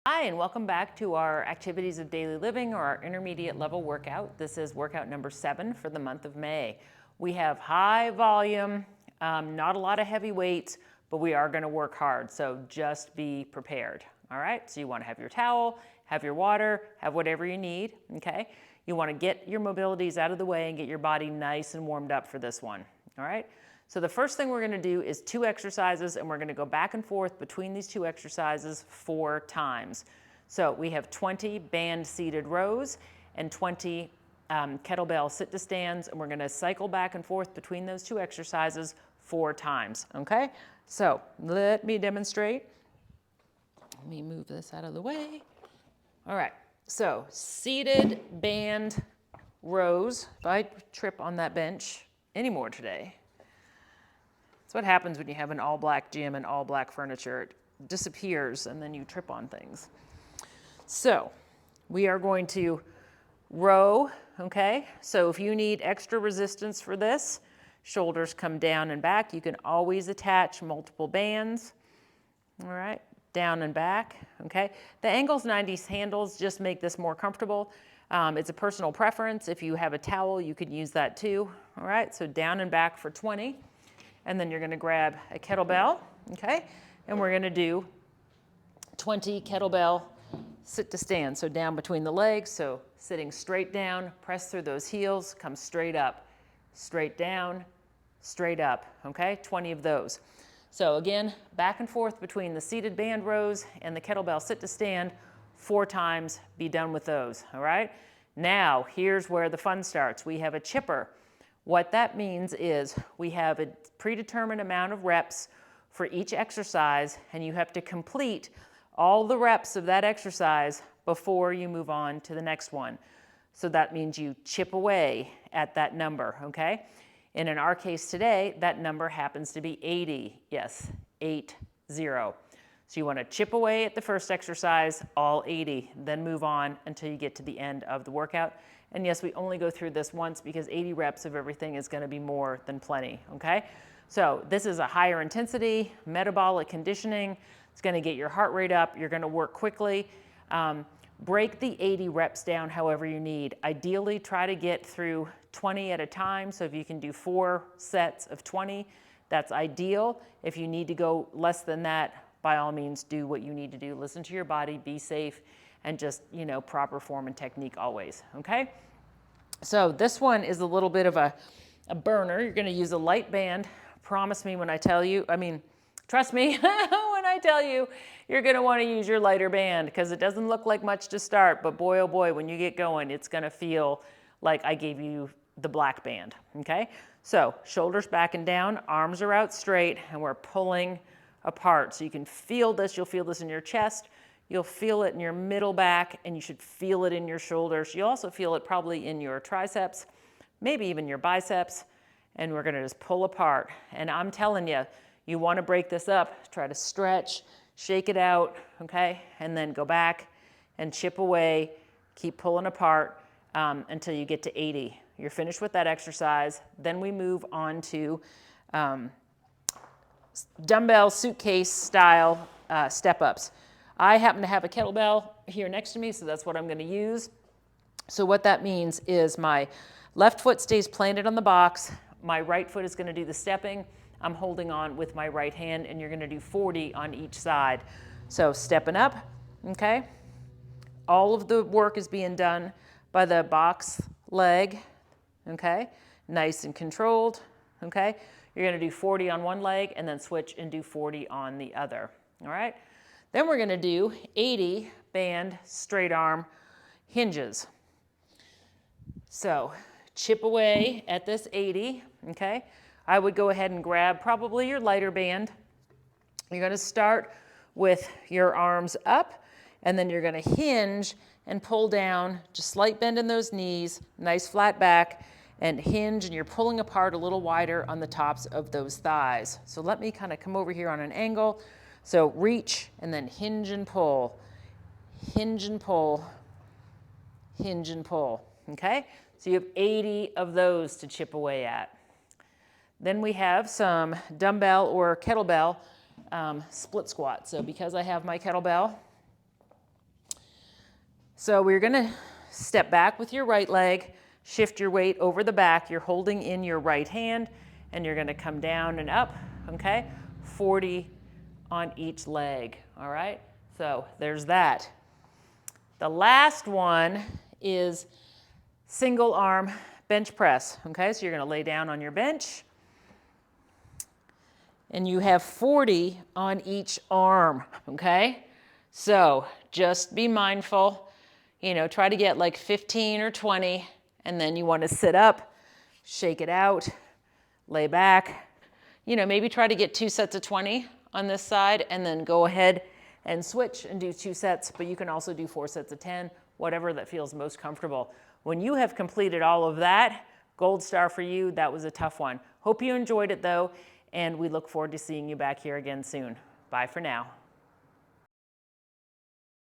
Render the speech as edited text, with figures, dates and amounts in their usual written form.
Hi, and welcome back to our activities of daily living or our intermediate level workout. This is workout number 7 for the month of May. We have high volume, not a lot of heavy weights, but we are going to work hard, so just be prepared. All right, so you want to have your towel, have your water, have whatever you need, okay? You want to get your mobilities out of the way and get your body nice and warmed up for this one, all right? So the first thing we're going to do is 2 exercises, and we're going to go back and forth between these 2 exercises 4 times. So we have 20 band seated rows and 20 kettlebell sit to stands, and we're going to cycle back and forth between those 2 exercises 4 times, okay? So let me demonstrate. Let me move this out of the way. All right, so seated band rows. If I trip on that bench anymore today, that's what happens when you have an all black gym and all black furniture. It disappears and then you trip on things. So we are going to row, okay? So if you need extra resistance for this, shoulders come down and back. You can always attach multiple bands, all right? Down and back, okay? The angles 90 handles just make this more comfortable. It's a personal preference. If you have a towel, you could use that too, all right? So down and back for 20. And then you're going to grab a kettlebell, okay? And we're going to do 20 kettlebell sit to stand. So down between the legs, so sitting straight down, press through those heels, come straight up, straight down, straight up, okay? 20 of those. So again, back and forth between the seated band rows and the kettlebell sit to stand 4 times, be done with those, all right? Now, here's where the fun starts. We have a chipper. What that means is we have a predetermined amount of reps for each exercise, and you have to complete all the reps of that exercise before you move on to the next one. So that means you chip away at that number, okay? And in our case today, that number happens to be 80. Yes, 80. So you want to chip away at the first exercise, all 80, then move on until you get to the end of the workout. And yes, we only go through this once because 80 reps of everything is going to be more than plenty, okay? So this is a higher intensity, metabolic conditioning. It's going to get your heart rate up. You're going to work quickly. Break the 80 reps down however you need. Ideally, try to get through 20 at a time. So if you can do 4 sets of 20, that's ideal. If you need to go less than that, by all means, do what you need to do. Listen to your body, be safe, and just, you know, proper form and technique always, okay? So this one is a little bit of a burner. You're gonna use a light band. Promise me when I tell you, trust me when I tell you, you're gonna wanna use your lighter band because it doesn't look like much to start, but boy, oh boy, when you get going, it's gonna feel like I gave you the black band, okay? So shoulders back and down, arms are out straight, and we're pulling apart. So you can feel this, you'll feel this in your chest, you'll feel it in your middle back, and you should feel it in your shoulders. You'll also feel it probably in your triceps, maybe even your biceps, and we're gonna just pull apart. And I'm telling you, you wanna break this up, try to stretch, shake it out, okay? And then go back and chip away, keep pulling apart until you get to 80. You're finished with that exercise. Then we move on to dumbbell suitcase style step-ups. I happen to have a kettlebell here next to me, so that's what I'm going to use. So what that means is my left foot stays planted on the box, my right foot is going to do the stepping, I'm holding on with my right hand, and you're going to do 40 on each side. So stepping up, okay? All of the work is being done by the box leg, okay? Nice and controlled, okay? You're going to do 40 on one leg and then switch and do 40 on the other, all right? Then we're going to do 80 band straight arm hinges. So chip away at this 80, okay? I would go ahead and grab probably your lighter band. You're going to start with your arms up, and then you're going to hinge and pull down, just slight bend in those knees, nice flat back, and hinge, and you're pulling apart a little wider on the tops of those thighs. So let me kind of come over here on an angle. So reach and then hinge and pull, hinge and pull, hinge and pull, okay? So you have 80 of those to chip away at. Then we have some dumbbell or kettlebell split squat. So because I have my kettlebell, So we're gonna step back with your right leg, shift your weight over the back. You're holding in your right hand and you're gonna come down and up, okay? 40 on each leg, all right? So there's that. The last one is single arm bench press, okay? So you're gonna lay down on your bench and you have 40 on each arm, okay? So just be mindful. You know, try to get like 15 or 20, and then you want to sit up, shake it out, lay back. You know, maybe try to get 2 sets of 20 on this side, and then go ahead and switch and do 2 sets, but you can also do 4 sets of 10, whatever that feels most comfortable. When you have completed all of that, gold star for you. That was a tough one. Hope you enjoyed it though, and we look forward to seeing you back here again soon. Bye for now.